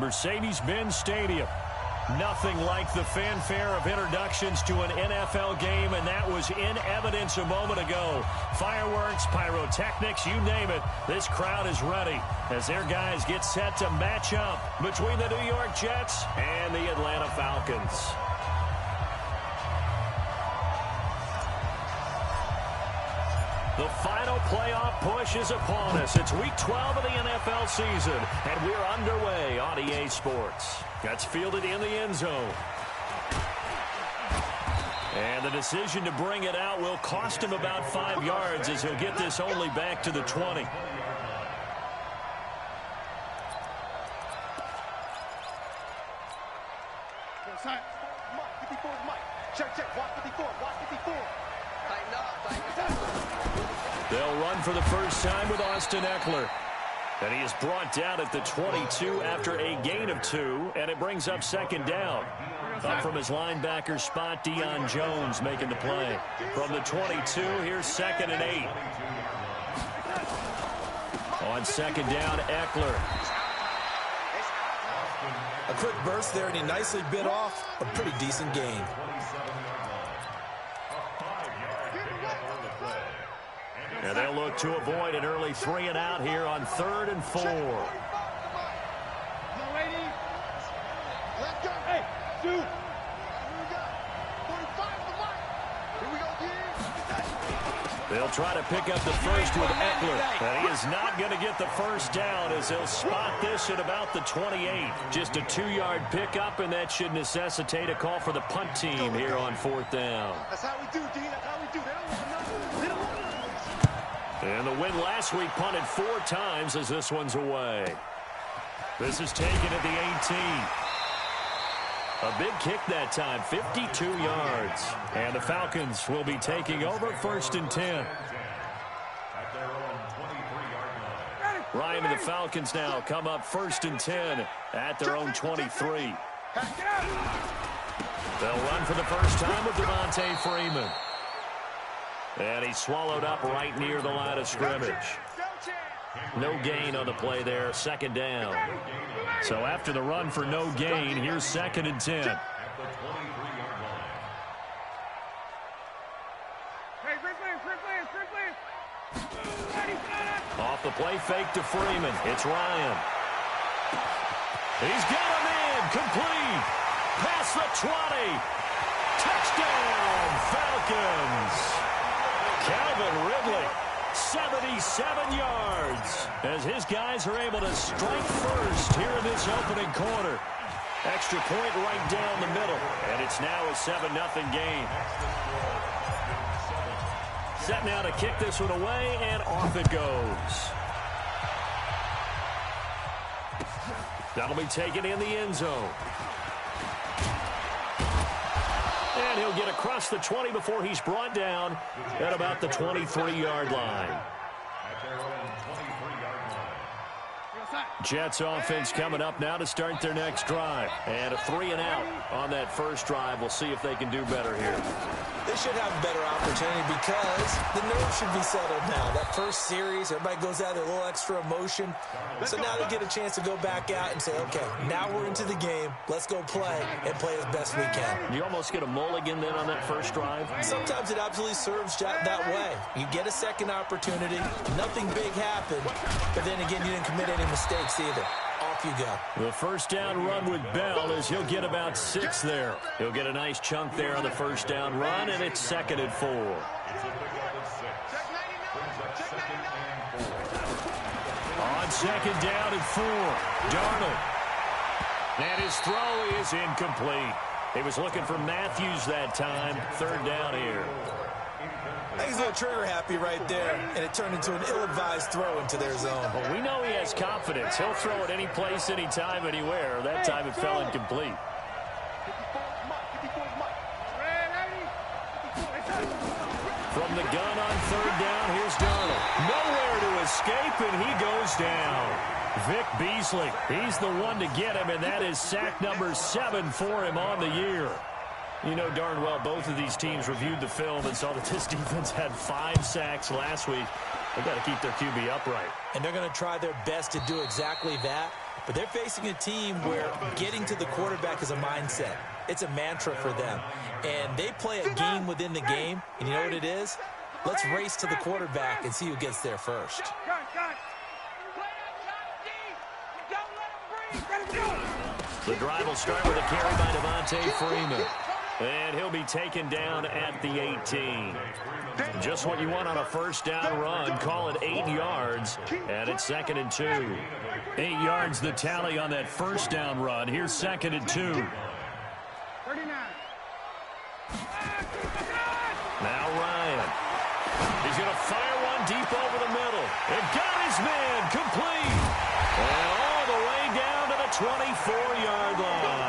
Mercedes-Benz Stadium. Nothing like the fanfare of introductions to an NFL game, and that was in evidence a moment ago. Fireworks, pyrotechnics, you name it. This crowd is ready as their guys get set to match up between the New York Jets and the Atlanta Falcons. The final playoff push is upon us. It's Week 12 of the NFL season, and we're underway on EA Sports. That's fielded in the end zone. And the decision to bring it out will cost him about 5 yards as he'll get this only back to the 20. They'll run for the first time with Austin Eckler. And he is brought down at the 22 after a gain of 2, and it brings up second down. Up from his linebacker spot, Deion Jones making the play. From the 22, here's 2nd and 8. On second down, Eckler. A quick burst there, and he nicely bit off a pretty decent gain. And they'll look to avoid an early 3 and out here on 3rd and 4. They'll try to pick up the first with Eckler. And he is not going to get the first down as they'll spot this at about the 28. Just a 2-yard pickup, and that should necessitate a call for the punt team here on 4th down. That's how we do, Dean. That's how we do. They don't want nothing. And the win last week punted 4 times as this one's away. This is taken at the 18. A big kick that time, 52 yards. And the Falcons will be taking over 1st and 10. Ryan and the Falcons now come up 1st and 10 at their own 23. They'll run for the first time with Devontae Freeman. And he's swallowed up right near the line of scrimmage. No gain on the play there, 2nd down. So after the run for no gain, here's 2nd and 10. Off the play fake to Freeman. It's Ryan. He's got him in. Complete. Past the 20. Touchdown, Falcons. Calvin Ridley, 77 yards, as his guys are able to strike first here in this opening quarter. Extra point right down the middle, and it's now a 7-0 game. Set now to kick this one away, and off it goes. That'll be taken in the end zone. And he'll get across the 20 before he's brought down at about the 23-yard line. Jets offense coming up now to start their next drive. And a 3 and out on that first drive. We'll see if they can do better here. They should have a better opportunity because the nerves should be settled now. That first series, everybody goes out with a little extra emotion. So now they get a chance to go back out and say, okay, now we're into the game. Let's go play and play as best we can. You almost get a mulligan then on that first drive? Sometimes it absolutely serves that way. You get a second opportunity. Nothing big happened. But then again, you didn't commit any mistakes either. Off you go. The first down run with Bell is he'll get about 6 there. He'll get a nice chunk there on the first down run, and it's 2nd and 4. On 2nd down and 4, Darnold. And his throw is incomplete. He was looking for Matthews that time. 3rd down here. I think he's a little trigger happy right there, and it turned into an ill-advised throw into their zone. Well, we know he has confidence. He'll throw it any place, anytime, anywhere. That time it fell incomplete. From the gun on 3rd down, here's Darnold. Nowhere to escape, and he goes down. Vic Beasley, he's the one to get him, and that is sack number 7 for him on the year. You know darn well both of these teams reviewed the film and saw that this defense had 5 sacks last week. They've got to keep their QB upright. And they're going to try their best to do exactly that. But they're facing a team where getting to the quarterback is a mindset. It's a mantra for them. And they play a game within the game. And you know what it is? Let's race to the quarterback and see who gets there first. The drive will start with a carry by Devontae Freeman. And he'll be taken down at the 18. Just what you want on a first down run. Call it 8 yards. And it's 2nd and 2. 8 yards the tally on that first down run. Here's 2nd and 2. 39. Now Ryan. He's going to fire one deep over the middle. It got his man complete. And all the way down to the 24-yard line.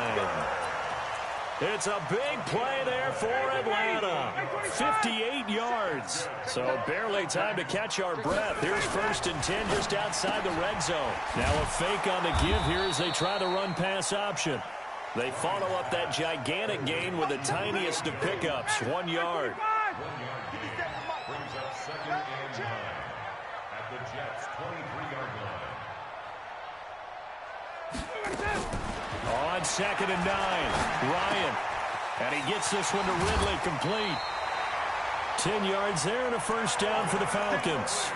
It's a big play there for Atlanta. 58 yards. So barely time to catch our breath. Here's 1st and 10 just outside the red zone. Now a fake on the give here as they try the run-pass option. They follow up that gigantic gain with the tiniest of pickups, 1 yard. On 2nd and 9, Ryan. And he gets this one to Ridley, complete. 10 yards there and a first down for the Falcons.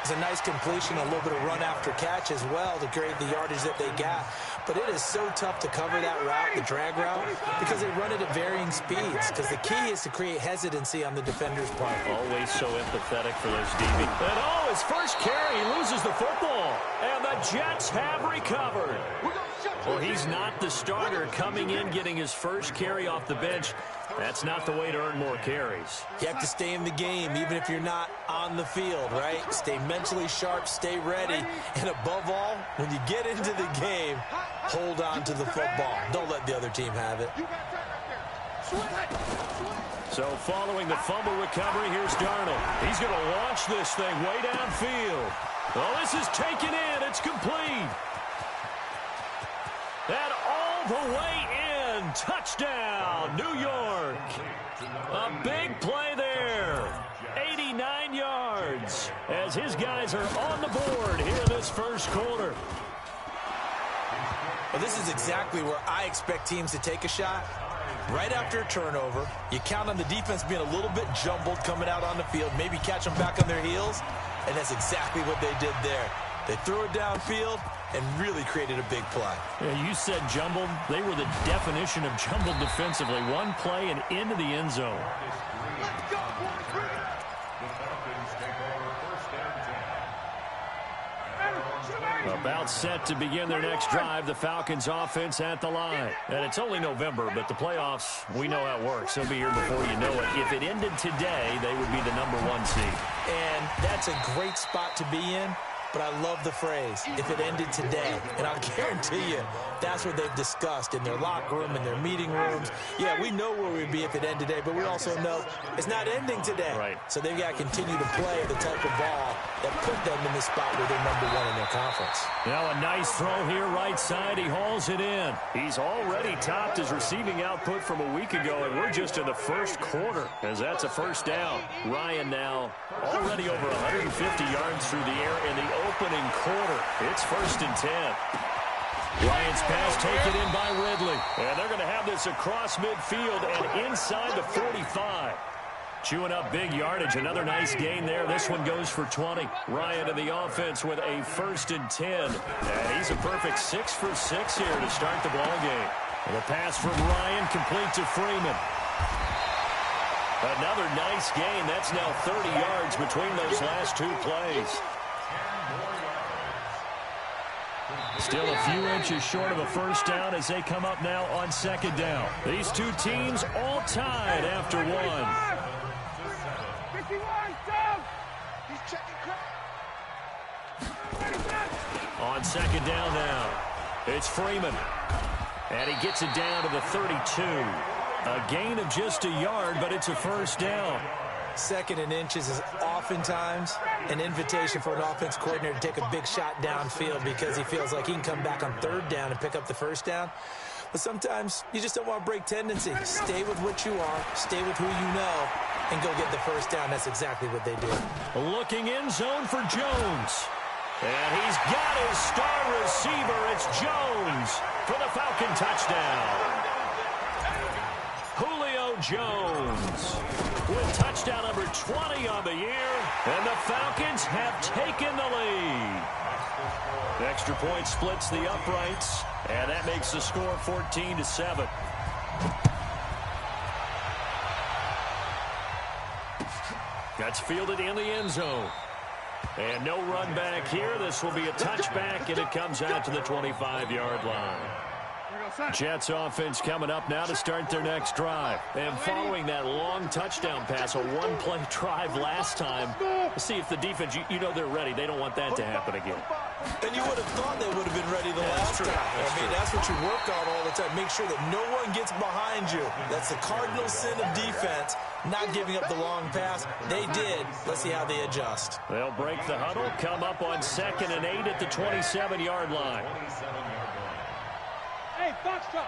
It's a nice completion, a little bit of run after catch as well to create the yardage that they got. But it is so tough to cover that route, the drag route, because they run it at varying speeds. Because the key is to create hesitancy on the defender's part. Always so empathetic for those DB. And oh, his first carry, he loses the football. And the Jets have recovered. Well, he's not the starter coming in, getting his first carry off the bench. That's not the way to earn more carries. You have to stay in the game, even if you're not on the field, right? Stay mentally sharp, stay ready, and above all, when you get into the game, hold on to the football. Don't let the other team have it. So following the fumble recovery, here's Darnold. He's going to launch this thing way downfield. Well, this is taken in. It's complete. And all the way in. Touchdown, New York. A big play there. 89 yards as his guys are on the board here in this first quarter. Well, this is exactly where I expect teams to take a shot. Right after a turnover, you count on the defense being a little bit jumbled coming out on the field, maybe catch them back on their heels, and that's exactly what they did there. They threw it downfield and really created a big play. Yeah, you said jumbled. They were the definition of jumbled defensively. One play and into the end zone. About set to begin their next drive, the Falcons offense at the line. And it's only November, but the playoffs, we know how it works. They'll be here before you know it. If it ended today, they would be the #1 seed. And that's a great spot to be in. But I love the phrase, if it ended today. And I'll guarantee you, that's what they've discussed in their locker room, in their meeting rooms. Yeah, we know where we'd be if it ended today, but we also know it's not ending today. Right. So they've got to continue to play the type of ball that put them in the spot where they're #1 in their conference. Now a nice throw here right side. He hauls it in. He's already topped his receiving output from a week ago, and we're just in the first quarter as that's a first down. Ryan now already over 150 yards through the air in the opening quarter. It's 1st and 10. Ryan's pass taken in by Ridley. And they're going to have this across midfield and inside the 45. Chewing up big yardage. Another nice gain there. This one goes for 20. Ryan in the offense with a 1st and 10. And he's a perfect 6 for 6 here to start the ball game. And the pass from Ryan complete to Freeman. Another nice gain. That's now 30 yards between those last two plays. Still a few inches short of a first down as they come up now on 2nd down. These two teams all tied after one. On 2nd down now, it's Freeman. And he gets it down to the 32. A gain of just a yard, but it's a first down. 2nd and inches is oftentimes an invitation for an offense coordinator to take a big shot downfield because he feels like he can come back on 3rd down and pick up the first down. But sometimes you just don't want to break tendency. Stay with what you are, stay with who you know, and go get the first down. That's exactly what they did. Looking in zone for Jones. And he's got his star receiver. It's Jones for the Falcon touchdown. Julio Jones with touchdown number 20 on the year. And the Falcons have taken the lead. The extra point splits the uprights. And that makes the score 14-7. That's fielded in the end zone. And no run back here. This will be a touchback, and it comes out to the 25-yard line. Jets offense coming up now to start their next drive. And following that long touchdown pass, a one-play drive last time, let's see if the defense, you know they're ready. They don't want that to happen again. And you would have thought they would have been ready the last time. That's what you work on all the time. Make sure that no one gets behind you. That's the cardinal sin of defense, not giving up the long pass. They did. Let's see how they adjust. They'll break the huddle, come up on 2nd and 8 at the 27-yard line. Hey, box drop.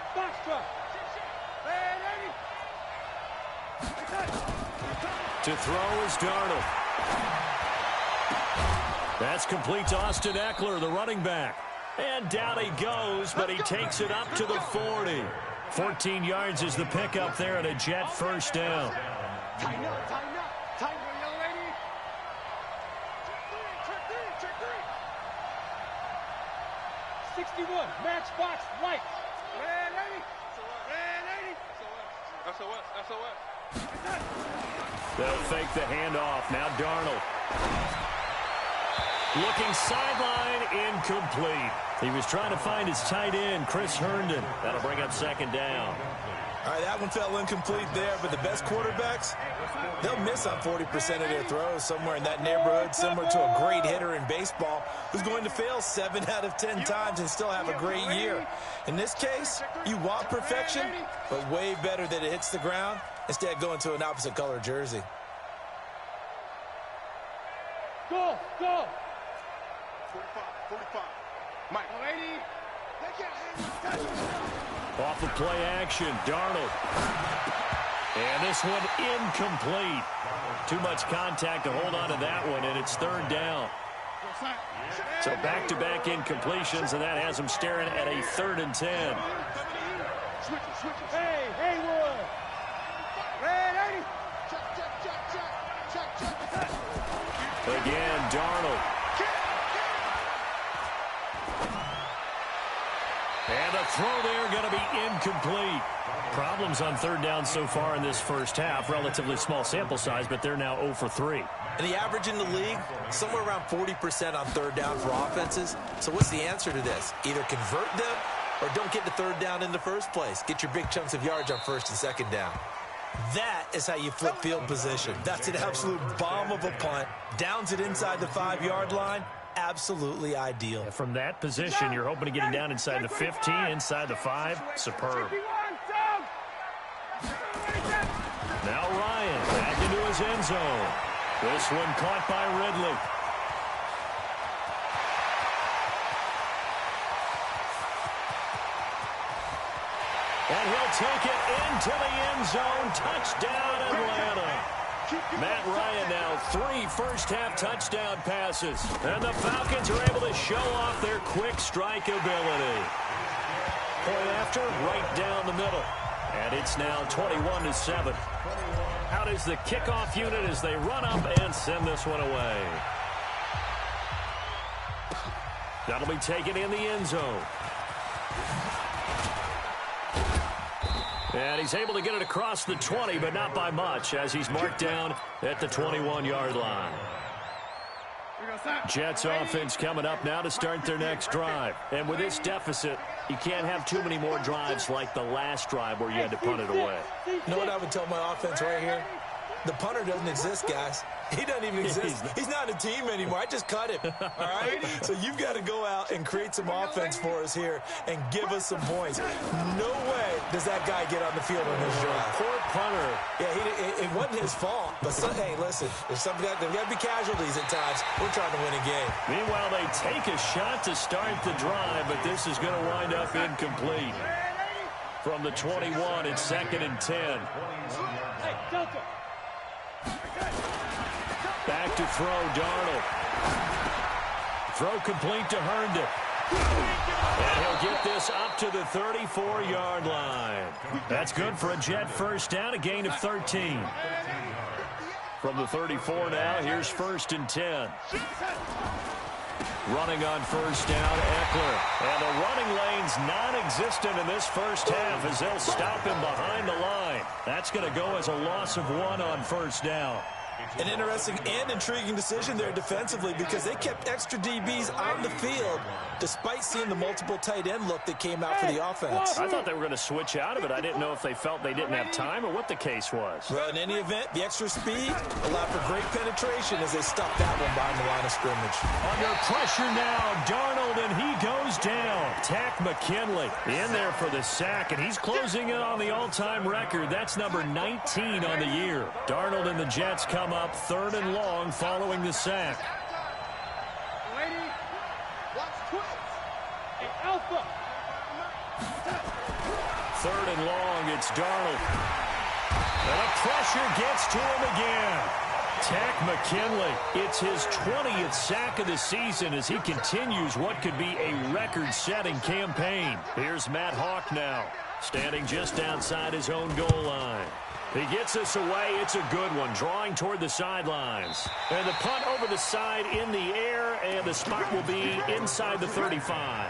To throw is Darnold. That's complete to Austin Eckler, the running back. And down he goes, but he takes it up to the 40. 14 yards is the pickup there and a Jet first down. Tighten up, young lady. Check three. 61, matchbox right. Red 80. SOS. They'll fake the handoff. Now Darnold. Looking sideline, incomplete. He was trying to find his tight end, Chris Herndon. That'll bring up 2nd down. All right, that one fell incomplete there, but the best quarterbacks, they'll miss on 40% of their throws, somewhere in that neighborhood, similar to a great hitter in baseball who's going to fail 7 out of 10 times and still have a great year. In this case, you want perfection, but way better that it hits the ground instead of going to an opposite color jersey. Go. 45. Mike. Lady. Off of play action, Darnold. And this one incomplete. Too much contact to hold on to that one, and it's 3rd down. So back-to-back incompletions, and that has them staring at a 3rd and 10. Switch. Hey, Haywood. Red 80. Check. Again, Darnold. And the throw there going to be incomplete. Problems on 3rd down so far in this first half. Relatively small sample size, but they're now 0 for 3. And the average in the league, somewhere around 40% on 3rd down for offenses. So what's the answer to this? Either convert them or don't get the 3rd down in the first place. Get your big chunks of yards on 1st and 2nd down. That is how you flip field position. That's an absolute bomb of a punt. Downs it inside the 5-yard line. Absolutely ideal. From that position, you're hoping to get him down inside the 15, inside the 5. Superb. Now Ryan back into his end zone. This one caught by Ridley. And he'll take it into the end zone. Touchdown, Atlanta. Matt Ryan now 3 first-half touchdown passes. And the Falcons are able to show off their quick strike ability. Point after, right down the middle. And it's now 21-7. Out is the kickoff unit as they run up and send this one away. That'll be taken in the end zone. And he's able to get it across the 20, but not by much, as he's marked down at the 21-yard line. Jets offense coming up now to start their next drive. And with this deficit, you can't have too many more drives like the last drive where you had to punt it away. You know what I would tell my offense right here? The punter doesn't exist, guys. He doesn't even exist. He's not a team anymore. I just cut him, all right? So you've got to go out and create some offense for us here and give us some points. No way does that guy get on the field on this drive. Poor punter. Yeah, it wasn't his fault. But, hey, listen, there's got to be casualties at times. We're trying to win a game. Meanwhile, they take a shot to start the drive, but this is going to wind up incomplete. From the 21, it's 2nd and 10. Hey, Delta. Back to throw, Darnold. Throw complete to Herndon. And he'll get this up to the 34-yard line. That's good for a Jet first down, a gain of 13. From the 34 now, here's 1st and 10. Running on first down, Eckler. And the running lane's non-existent in this first half as they'll stop him behind the line. That's going to go as a loss of 1 on first down. An interesting and intriguing decision there defensively because they kept extra DBs on the field despite seeing the multiple tight end look that came out for the offense. I thought they were going to switch out of it. I didn't know if they felt they didn't have time or what the case was. Well, in any event, the extra speed allowed for great penetration as they stuffed that one behind the line of scrimmage. Under pressure now, Darnold, and he goes down. Tack McKinley in there for the sack, and he's closing in on the all-time record. That's number 19 on the year. Darnold and the Jets come up 3rd and long following the sack. Lady, watch twins. Hey, Alpha. 3rd and long, it's Darnold. And the pressure gets to him again. Tack McKinley, it's his 20th sack of the season as he continues what could be a record-setting campaign. Here's Matt Hawk now, standing just outside his own goal line. He gets us away. It's a good one, drawing toward the sidelines. And the punt over the side in the air, and the spot will be inside the 35.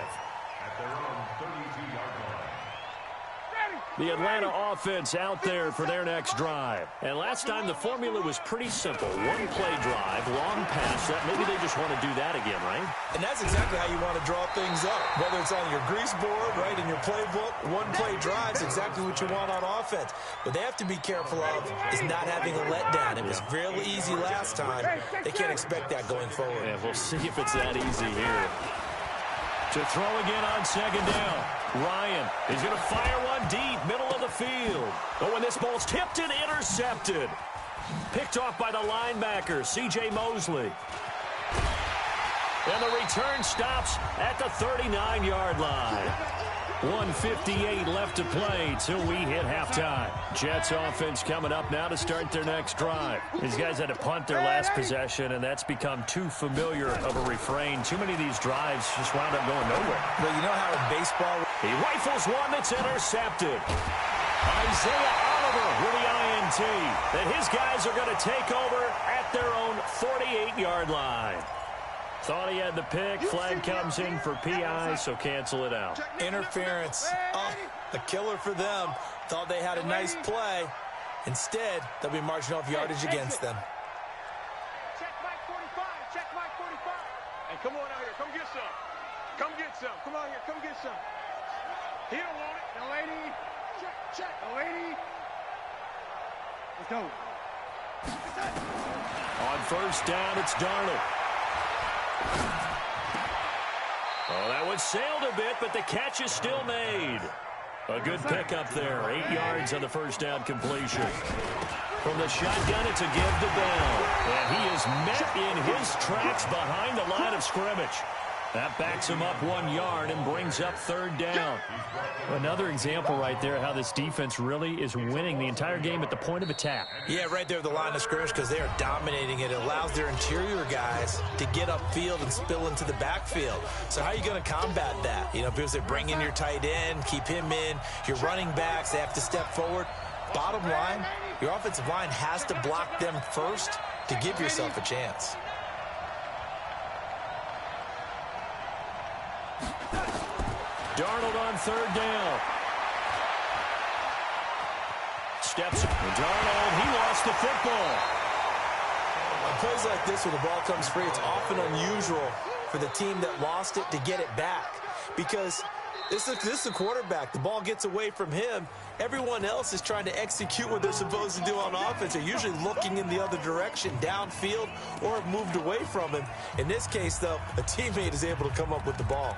The Atlanta offense out there for their next drive. And last time the formula was pretty simple. One-play drive, long pass. Maybe they just want to do that again, right? And that's exactly how you want to draw things up. Whether it's on your grease board, right, in your playbook, one-play drive's exactly what you want on offense. What they have to be careful of is not having a letdown. It was real easy last time. They can't expect that going forward. Yeah, we'll see if it's that easy here. To throw again on 2nd down. Ryan is going to fire one deep, middle of the field. Oh, and this ball's tipped and intercepted. Picked off by the linebacker, C.J. Mosley. And the return stops at the 39-yard line. 1:58 left to play till we hit halftime. Jets offense coming up now to start their next drive. These guys had to punt their last possession, and that's become too familiar of a refrain. Too many of these drives just wound up going nowhere. Well, you know how in baseball, he rifles one that's intercepted. Isaiah Oliver with the INT. That his guys are going to take over at their own 48-yard line. Thought he had the pick. Flag comes in for PI, so cancel it out. Interference. Oh, a killer for them. Thought they had a nice play. Instead, they'll be marching off yardage against them. Check Mike 45. Check Mike 45. Hey, come on out here. Come get some. Come get some. Come out here. Come get some. He don't want it. The lady. Check. Check. The lady. Let's go. On first down, it's Darnold. Oh, that one sailed a bit, but the catch is still made. A good pickup there. 8 yards on the first down completion. From the shotgun, it's a give to Bell. And he is met in his tracks behind the line of scrimmage. That backs him up 1 yard and brings up 3rd down. Another example right there how this defense really is winning the entire game at the point of attack. Yeah, right there at the line of scrimmage because they are dominating it. It allows their interior guys to get upfield and spill into the backfield. So how are you going to combat that? You know, because they bring in your tight end, keep him in. Your running backs, they have to step forward. Bottom line, your offensive line has to block them first to give yourself a chance. Darnold on 3rd down. Steps. Darnold, he lost the football. On plays like this where the ball comes free, it's often unusual for the team that lost it to get it back. Because this is the quarterback. The ball gets away from him. Everyone else is trying to execute what they're supposed to do on offense. They're usually looking in the other direction, downfield, or have moved away from him. In this case, though, a teammate is able to come up with the ball.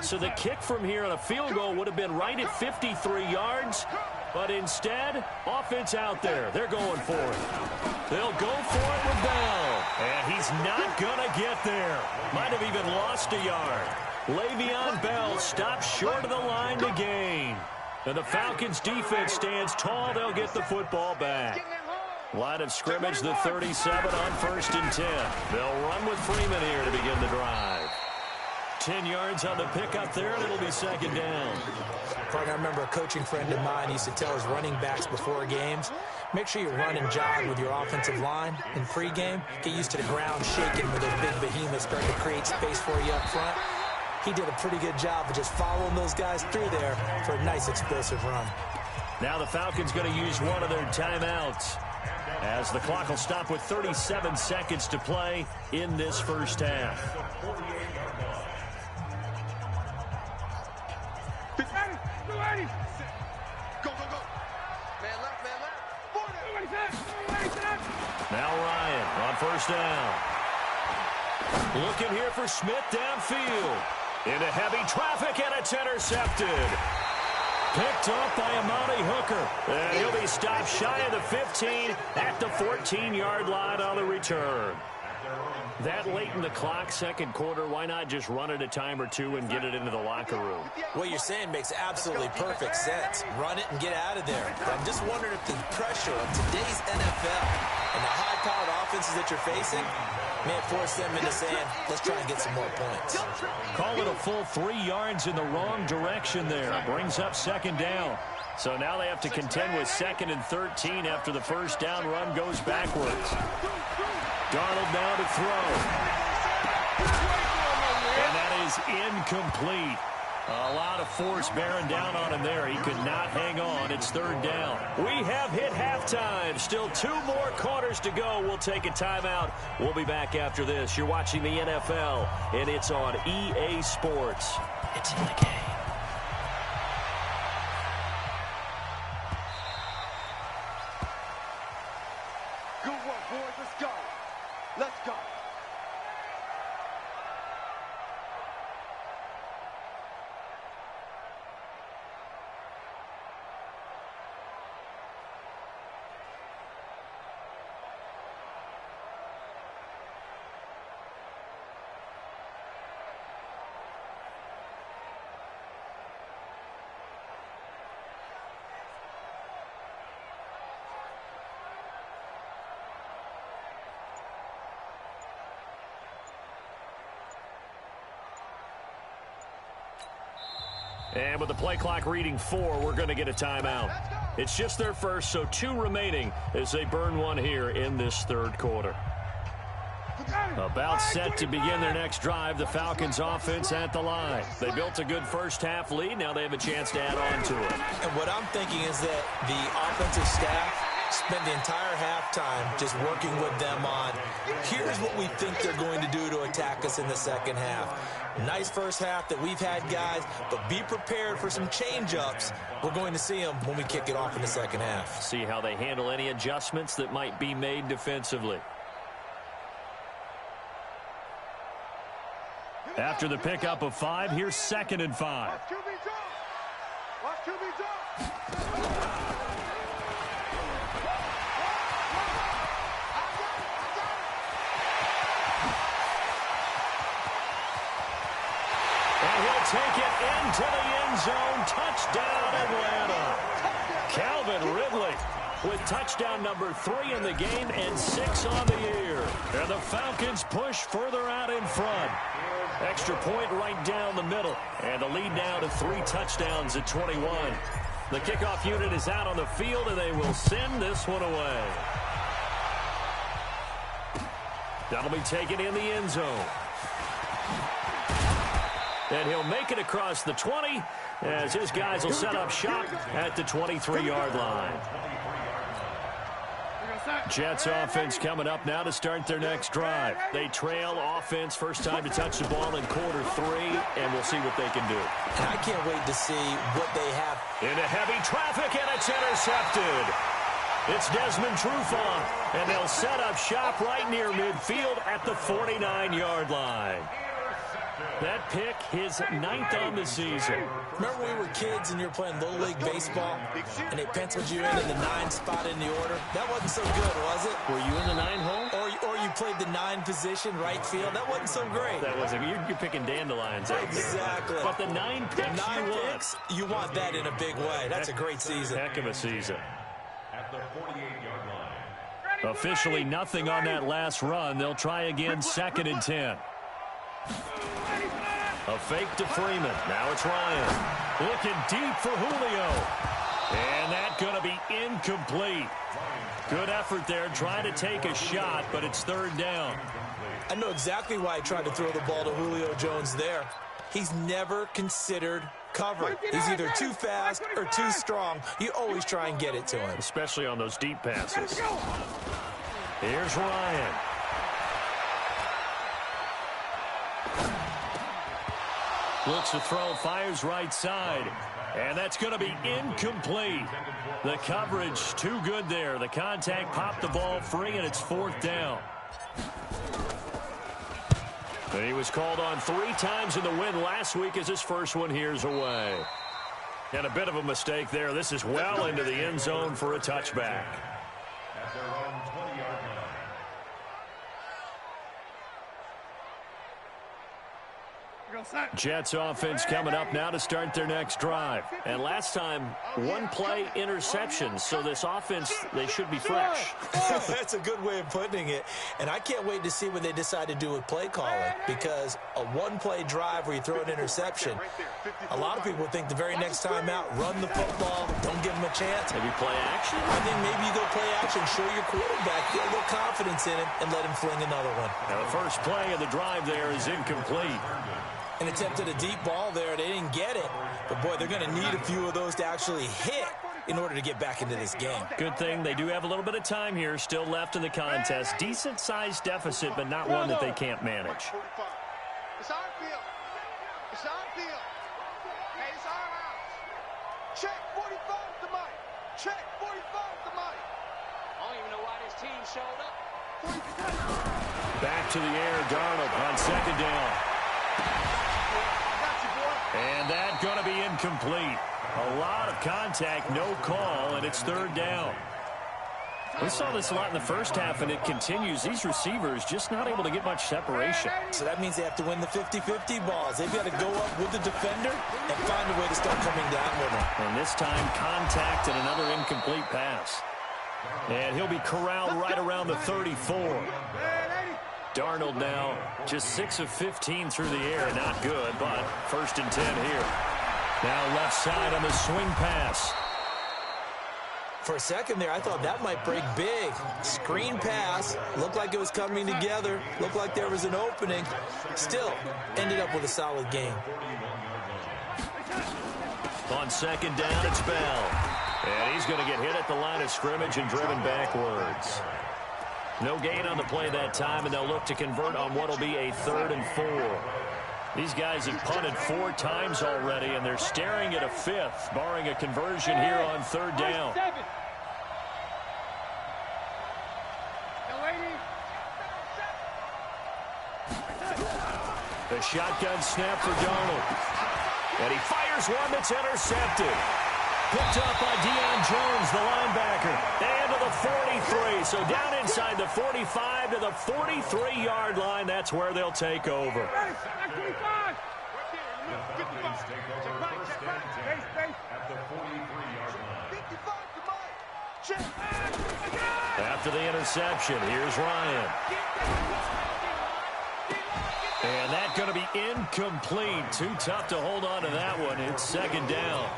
So the kick from here on a field goal would have been right at 53 yards. But instead, offense out there. They're going for it. They'll go for it with Bell. And he's not going to get there. Might have even lost a yard. Le'Veon Bell stops short of the line to gain. And the Falcons defense stands tall. They'll get the football back. Line of scrimmage, the 37 on 1st and 10. They'll run with Freeman here to begin the drive. 10 yards on the pickup there, and it'll be 2nd down. I remember a coaching friend of mine used to tell his running backs before games, make sure you run and jog with your offensive line in pregame. Get used to the ground shaking when those big behemoths start to create space for you up front. He did a pretty good job of just following those guys through there for a nice explosive run. Now the Falcons going to use one of their timeouts, as the clock will stop with 37 seconds to play in this first half. Go, go, go. Man left, man left. Now Ryan on 1st down. Looking here for Smith downfield. Into heavy traffic, and it's intercepted. Picked up by Amani Hooker. And he'll be stopped shy of the 15 at the 14-yard line on the return. That late in the clock, 2nd quarter, why not just run it a time or two and get it into the locker room? What you're saying makes absolutely perfect sense. Run it and get out of there. But I'm just wondering if the pressure of today's NFL and the high-powered offenses that you're facing may force them into saying, let's try and get some more points. Call it a full 3 yards in the wrong direction there. Brings up 2nd down. So now they have to contend with 2nd and 13 after the 1st down run goes backwards. Darnold now to throw. And that is incomplete. A lot of force bearing down on him there. He could not hang on. It's 3rd down. We have hit halftime. Still 2 more quarters to go. We'll take a timeout. We'll be back after this. You're watching the NFL, and it's on EA Sports. It's in the game. Good work, boys. Let's go. Let's go. And with the play clock reading 4, we're going to get a timeout. It's just their first, so 2 remaining as they burn one here in this 3rd quarter. About set to begin their next drive, the Falcons offense at the line. They built a good first half lead. Now they have a chance to add on to it. And what I'm thinking is that the offensive staff spent the entire halftime just working with them on, here's what we think they're going to do to attack us in the 2nd half. Nice first half that we've had, guys, but be prepared for some change-ups. We're going to see them when we kick it off in the 2nd half. See how they handle any adjustments that might be made defensively. After the pickup of 5, here's 2nd and 5. Watch QB drop. Watch QB drop. And he'll take it into the end zone. Touchdown, Atlanta. Calvin Ridley with touchdown number 3 in the game and 6 on the year. And the Falcons push further out in front. Extra point right down the middle. And the lead now to 3 touchdowns at 21. The kickoff unit is out on the field, and they will send this one away. That'll be taken in the end zone. And he'll make it across the 20 as his guys will set up shop at the 23-yard line. Jets offense coming up now to start their next drive. They trail offense, first time to touch the ball in quarter 3, and we'll see what they can do. And I can't wait to see what they have. Into heavy traffic, and it's intercepted. It's Desmond Trufant, and they'll set up shop right near midfield at the 49-yard line. That pick, his 9th on the season. Remember when we were kids and you were playing Little League Baseball and they penciled you in the 9 spot in the order? That wasn't so good, was it? Were you in the 9 hole? Or you played the 9 position, right field. That wasn't so great. That wasn't. You're picking dandelions. Exactly. But the 9 picks, you want that in a big way. That's a great season. Heck of a season. Officially nothing on that last run. They'll try again, 2nd and 10. A fake to Freeman. Now it's Ryan. Looking deep for Julio. And that's going to be incomplete. Good effort there, trying to take a shot, but it's 3rd down. I know exactly why he tried to throw the ball to Julio Jones there. He's never considered cover. He's either too fast or too strong. You always try and get it to him. Especially on those deep passes. Here's Ryan. Looks to throw, fires right side. And that's going to be incomplete. The coverage too good there. The contact popped the ball free, and it's 4th down. And he was called on 3 times in the win last week as his first one here's away. And a bit of a mistake there. This is well into the end zone for a touchback. Jets offense coming up now to start their next drive. And last time, 1 play interception. So this offense, they should be fresh. That's a good way of putting it. And I can't wait to see what they decide to do with play calling. Because a 1-play drive where you throw an interception, a lot of people think the very next time out, run the football, don't give them a chance. Maybe play action? I think maybe you go play action, show your quarterback, get a little confidence in him, and let him fling another one. Now the first play of the drive there is incomplete. An attempt at a deep ball there. They didn't get it. But, boy, they're going to need a few of those to actually hit in order to get back into this game. Good thing they do have a little bit of time here still left in the contest. Decent-sized deficit, but not one that they can't manage. It's our field. It's our field. Hey, it's our house. Check 45 to Mike. Check 45 to Mike. I don't even know why this team showed up. Back to the air, Darnold on 2nd down. And that's going to be incomplete. A lot of contact, no call, and it's 3rd down. We saw this a lot in the first half, and it continues. These receivers just not able to get much separation. So that means they have to win the 50-50 balls. They've got to go up with the defender and find a way to start coming down with him. And this time, contact and another incomplete pass. And he'll be corralled right around the 34. Darnold now just 6 of 15 through the air. Not good, but 1st and 10 here. Now left side on the swing pass. For a second there, I thought that might break big. Screen pass. Looked like it was coming together. Looked like there was an opening. Still ended up with a solid game. On 2nd down, it's Bell. And he's going to get hit at the line of scrimmage and driven backwards. No gain on the play that time, and they'll look to convert on what will be a 3rd and 4. These guys have punted 4 times already, and they're staring at a 5th, barring a conversion here on 3rd down. The shotgun snap for Darnold. And he fires one that's intercepted. Picked up by Deion Jones, the linebacker. And to the 43. So down inside the 45 to the 43-yard line. That's where they'll take over. After the interception, here's Ryan. And that's going to be incomplete. Too tough to hold on to that one. It's 2nd down.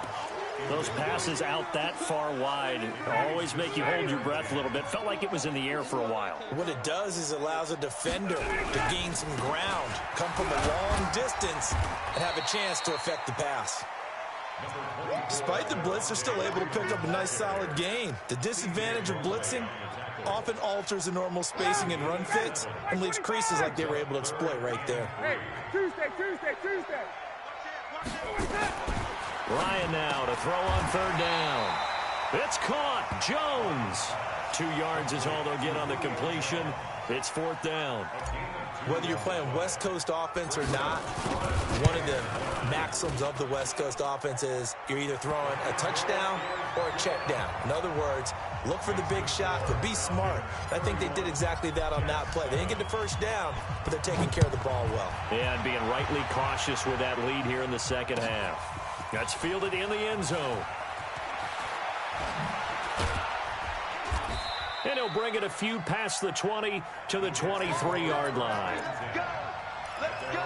Those passes out that far wide always make you hold your breath a little bit. Felt like it was in the air for a while. What it does is it allows a defender to gain some ground, come from a long distance, and have a chance to affect the pass. Despite the blitz, they're still able to pick up a nice, solid gain. The disadvantage of blitzing often alters the normal spacing and run fits and leaves creases like they were able to exploit right there. Hey, Tuesday. Ryan now to throw on 3rd down. It's caught. Jones. 2 yards is all they'll get on the completion. It's 4th down. Whether you're playing West Coast offense or not, one of the maxims of the West Coast offense is you're either throwing a touchdown or a check down. In other words, look for the big shot, but be smart. I think they did exactly that on that play. They didn't get the first down, but they're taking care of the ball well. Yeah, and being rightly cautious with that lead here in the second half. That's fielded in the end zone. And he'll bring it a few past the 20 to the 23-yard line. Let's go! Let's go!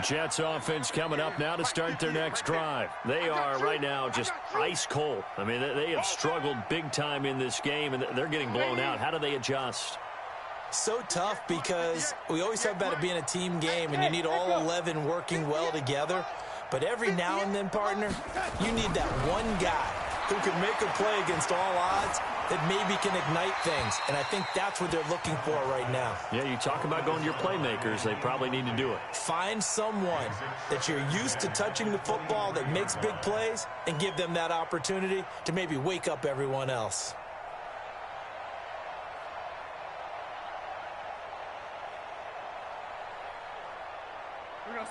Jets offense coming up now to start their next drive. They are right now just ice cold. I mean, they have struggled big time in this game, and they're getting blown out. How do they adjust? So tough because we always talk about it being a team game, and you need all 11 working well together. But every now and then, partner, you need that one guy who can make a play against all odds that maybe can ignite things. And I think that's what they're looking for right now. Yeah, you talk about going to your playmakers. They probably need to do it. Find someone that you're used to touching the football that makes big plays and give them that opportunity to maybe wake up everyone else.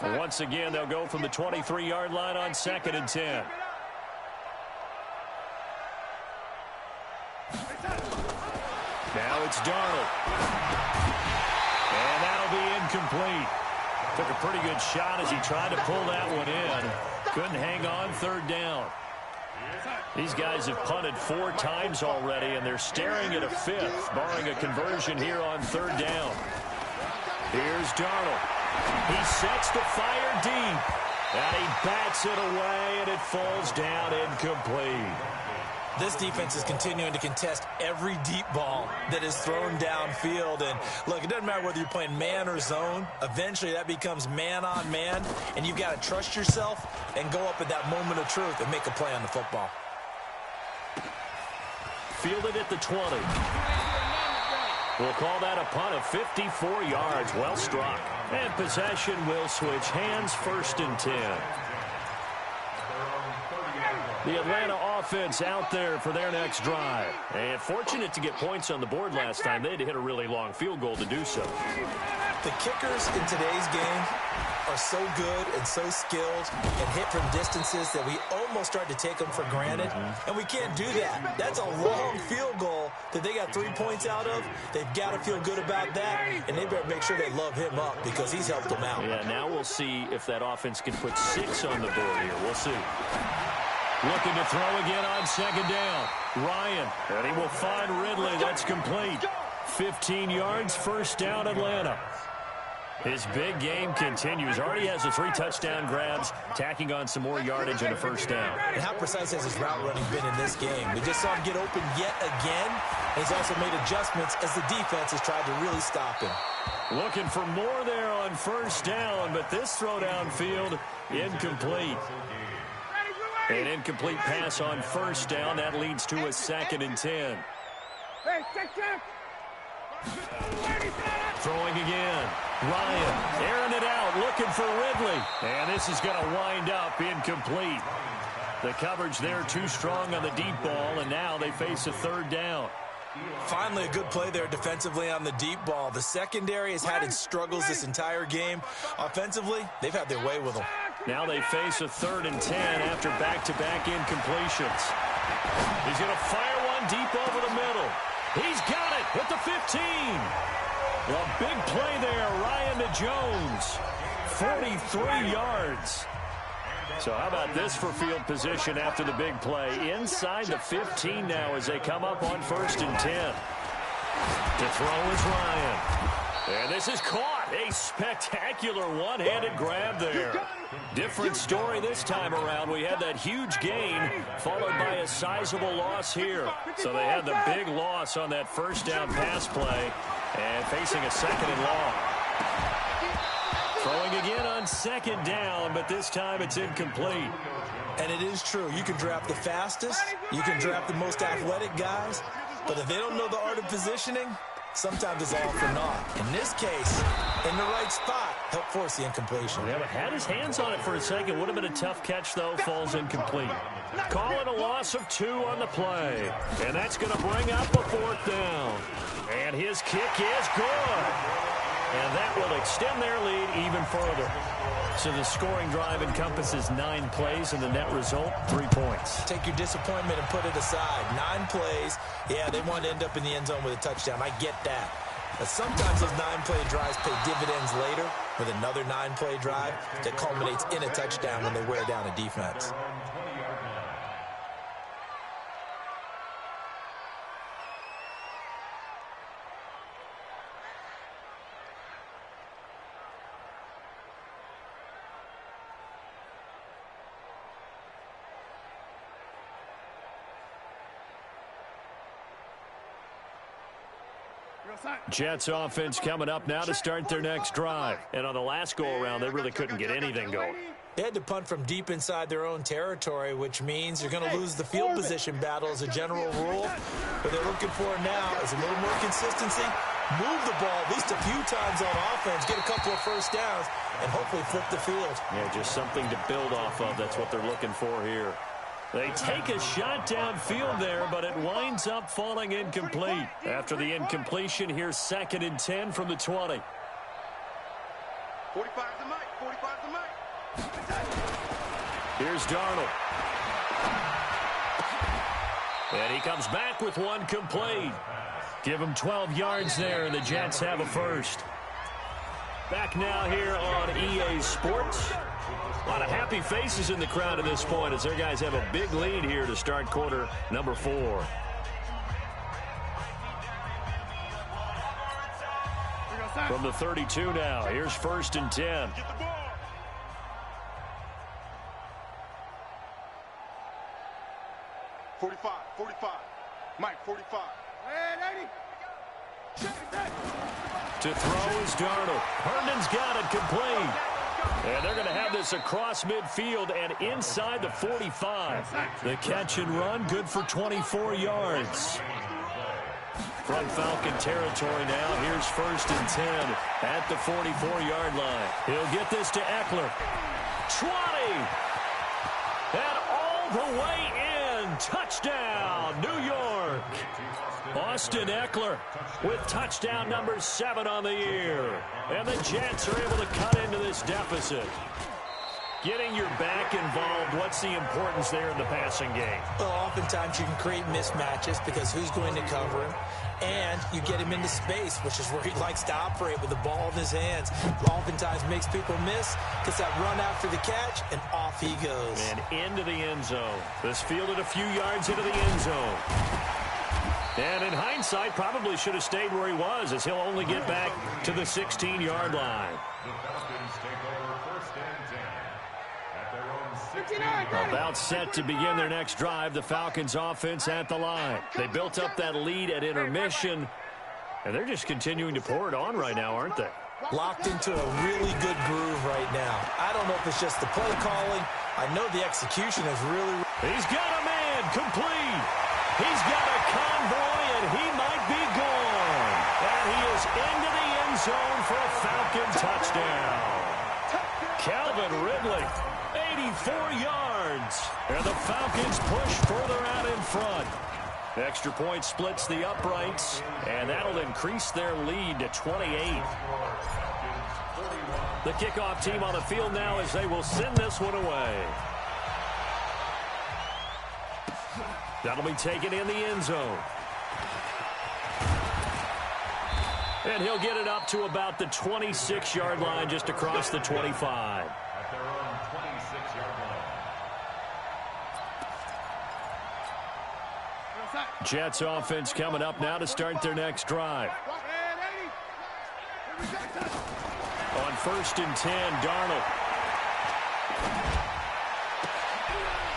Once again, they'll go from the 23-yard line on 2nd and 10. Now it's Darnold. And that'll be incomplete. Took a pretty good shot as he tried to pull that one in. Couldn't hang on, 3rd down. These guys have punted 4 times already, and they're staring at a 5th, barring a conversion here on 3rd down. Here's Darnold. He sets the fire deep, and he bats it away, and it falls down incomplete. This defense is continuing to contest every deep ball that is thrown downfield. And look, it doesn't matter whether you're playing man or zone. Eventually, that becomes man on man, and you've got to trust yourself and go up at that moment of truth and make a play on the football. Fielded at the 20. We'll call that a punt of 54 yards. Well struck. And possession will switch hands, 1st and 10. The Atlanta offense out there for their next drive. And fortunate to get points on the board last time. They had to hit a really long field goal to do so. The kickers in today's game are so good and so skilled and hit from distances that we almost start to take them for granted. And we can't do that. That's a long field goal that they got 3 points out of. They've got to feel good about that, and they better make sure they love him up because he's helped them out. Yeah, now we'll see if that offense can put 6 on the board here. We'll see. Looking to throw again on 2nd down. Ryan, and he will find Ridley. That's complete. 15 yards, 1st down, Atlanta. His big game continues. Already has the 3 touchdown grabs, tacking on some more yardage and a 1st down. And how precise has his route running been in this game? We just saw him get open yet again. And he's also made adjustments as the defense has tried to really stop him. Looking for more there on 1st down, but this throw downfield, incomplete. An incomplete pass on 1st down. That leads to a 2nd and 10. Hey, check. Throwing again. Ryan airing it out, looking for Ridley. And this is going to wind up incomplete. The coverage there too strong on the deep ball, and now they face a 3rd down. Finally, a good play there defensively on the deep ball. The secondary has had its struggles this entire game. Offensively, they've had their way with them. Now they face a 3rd and 10 after back-to-back incompletions. He's going to fire one deep over the middle. He's got it at the 15. A big play there, Ryan to Jones. 43 yards. So how about this for field position after the big play? Inside the 15 now as they come up on 1st and 10. To throw is Ryan. And this is caught. A spectacular one-handed grab there. Different story this time around. We had that huge gain followed by a sizable loss here. So they had the big loss on that 1st down pass play and facing a 2nd and long. Throwing again on 2nd down, but this time it's incomplete. And it is true. You can draft the fastest. You can draft the most athletic guys. But if they don't know the art of positioning, sometimes it's all for naught. In this case, in the right spot. Help force the incompletion. Yeah, but had his hands on it for a second. Would have been a tough catch, though. Falls incomplete. Call it a loss of 2 on the play. And that's going to bring up a 4th down. And his kick is good. And that will extend their lead even further. So the scoring drive encompasses 9 plays, and the net result, 3 points. Take your disappointment and put it aside. 9 plays. Yeah, they want to end up in the end zone with a touchdown. I get that. But sometimes those 9-play drives pay dividends later with another 9-play drive that culminates in a touchdown when they wear down a defense. Jets offense coming up now to start their next drive. And on the last go-around, they really couldn't get anything going. They had to punt from deep inside their own territory, which means you're going to lose the field position battle as a general rule. What they're looking for now is a little more consistency, move the ball at least a few times on offense, get a couple of first downs, and hopefully flip the field. Yeah, just something to build off of. That's what they're looking for here. They take a shot downfield there, but it winds up falling incomplete. After the incompletion, here's 2nd and 10 from the 20. 45 to Mike. 45 to Mike. Here's Darnold. And he comes back with one complete. Give him 12 yards there, and the Jets have a first. Back now here on EA Sports. A lot of happy faces in the crowd at this point as their guys have a big lead here to start quarter number 4. From the 32 now, here's 1st and 10. 45, 45. Mike, 45. To throw is Darnold. Herndon's got it complete. And they're going to have this across midfield and inside the 45. The catch and run, good for 24 yards. From Falcon territory now, here's 1st and 10 at the 44-yard line. He'll get this to Eckler. 20! And all the way in. Touchdown, New York. Austin Eckler with touchdown number 7 on the year. And the Jets are able to cut into this deficit. Getting your back involved, what's the importance there in the passing game? Well, oftentimes you can create mismatches because who's going to cover him? And you get him into space, which is where he likes to operate with the ball in his hands. Oftentimes makes people miss, gets that run after the catch, and off he goes. And into the end zone. This fielded a few yards into the end zone. And in hindsight, probably should have stayed where he was, as he'll only get back to the 16-yard line. About set to begin their next drive, the Falcons offense at the line. They built up that lead at intermission, and they're just continuing to pour it on right now, aren't they? Locked into a really good groove right now. I don't know if it's just the play calling. I know the execution is really... He's got a man complete. He's got a convoy, and he might be gone. And he is into the end zone for a Falcon touchdown. Calvin Ridley, 84 yards. And the Falcons push further out in front. Extra point splits the uprights, and that'll increase their lead to 28. The kickoff team on the field now as they will send this one away. That'll be taken in the end zone. And he'll get it up to about the 26-yard line, just across the 25. At their own 26-yard line. Jets offense coming up now to start their next drive. On 1st and 10, Darnold.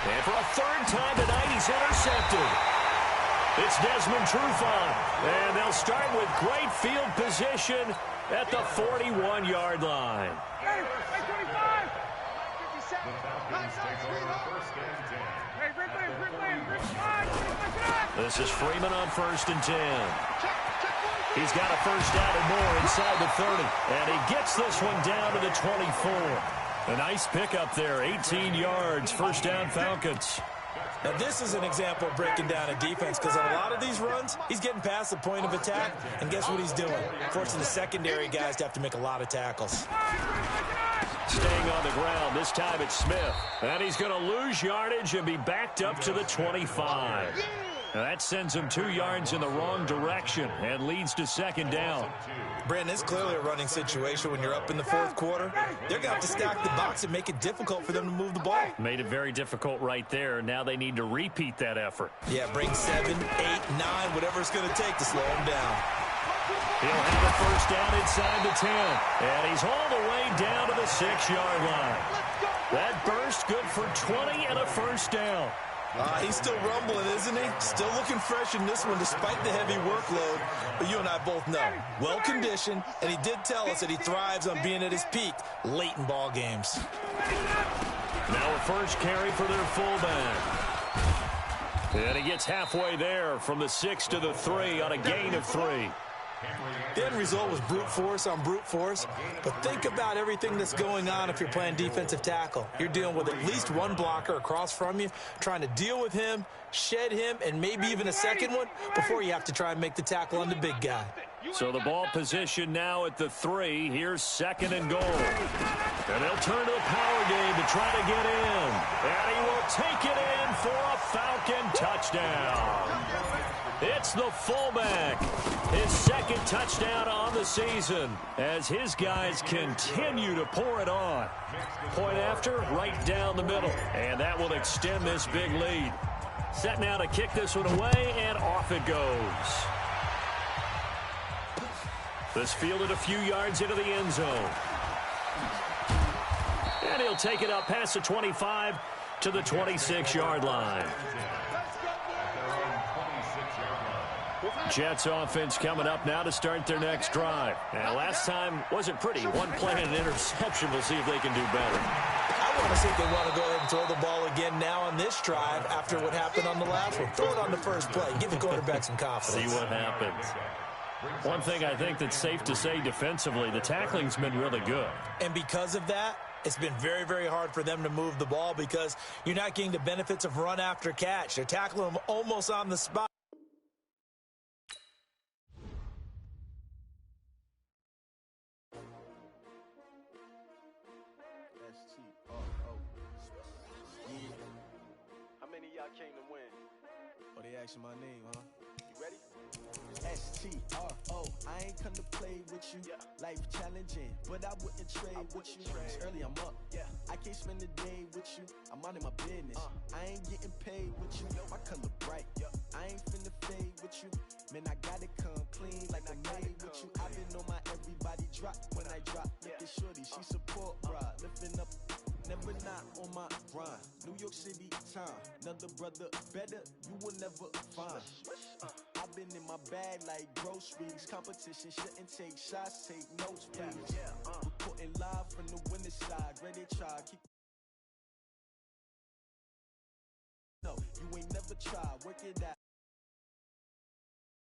And for a 3rd time tonight, he's intercepted. It's Desmond Trufant. And they'll start with great field position at the 41-yard line. This is Freeman on 1st and 10. He's got a first down and more inside the 30. And he gets this one down to the 24. A nice pickup there, 18 yards, first down Falcons. Now, this is an example of breaking down a defense because on a lot of these runs, he's getting past the point of attack, and guess what he's doing? Forcing the secondary guys to have to make a lot of tackles. Staying on the ground, this time it's Smith. And he's going to lose yardage and be backed up to the 25. Now that sends him 2 yards in the wrong direction and leads to second down. Brandon, it's clearly a running situation when you're up in the fourth quarter. They're going to have to stack the box and make it difficult for them to move the ball. Made it very difficult right there. Now they need to repeat that effort. Yeah, bring 7, 8, 9, whatever it's going to take to slow him down. He'll have a first down inside the 10. And he's all the way down to the 6-yard line. That burst good for 20 and a first down. He's still rumbling, isn't he? Still looking fresh in this one despite the heavy workload. But you and I both know, well-conditioned, and he did tell us that he thrives on being at his peak late in ball games. Now a first carry for their fullback. And he gets halfway there from the 6 to the 3 on a gain of 3. The end result was brute force on brute force, but think about everything that's going on if you're playing defensive tackle. You're dealing with at least one blocker across from you, trying to deal with him, shed him, and maybe even a second one before you have to try and make the tackle on the big guy. So the ball position now at the 3. Here's second and goal. And they'll turn to the power game to try to get in. And he will take it in for a Falcon touchdown. It's the fullback. His second touchdown on the season as his guys continue to pour it on. Point after, right down the middle. And that will extend this big lead. Set now to kick this one away, and off it goes. This fielded a few yards into the end zone. And he'll take it up past the 25 to the 26-yard line. Jets offense coming up now to start their next drive. And last time wasn't pretty. One play and an interception. We'll see if they can do better. I want to see if they want to go ahead and throw the ball again now on this drive after what happened on the last one. Throw it on the first play. Give the quarterback some confidence. See what happens. One thing I think that's safe to say defensively, the tackling's been really good. And because of that, it's been very, very hard for them to move the ball because you're not getting the benefits of run after catch. They're tackling them almost on the spot. Came to win. Oh, they asking my name, huh? You ready? S-T-R-O, I ain't come to play with you. Yeah. Life challenging, but I wouldn't trade with you. It's early, I'm up. Yeah. I can't spend the day with you. I'm out in my business. I ain't getting paid with you. My color bright. I ain't finna fade with you. Man, I gotta come clean like I made with you. I've been on my everybody drop when I drop. Look at shorty, she support ride. Lifting up. Never not on my grind. New York City time. Another brother better, you will never find. I've been in my bag like groceries. Competition shouldn't take shots, take notes, please. Reporting live from the winning side. Ready to try. Keep. No, you ain't never tried. Work it out.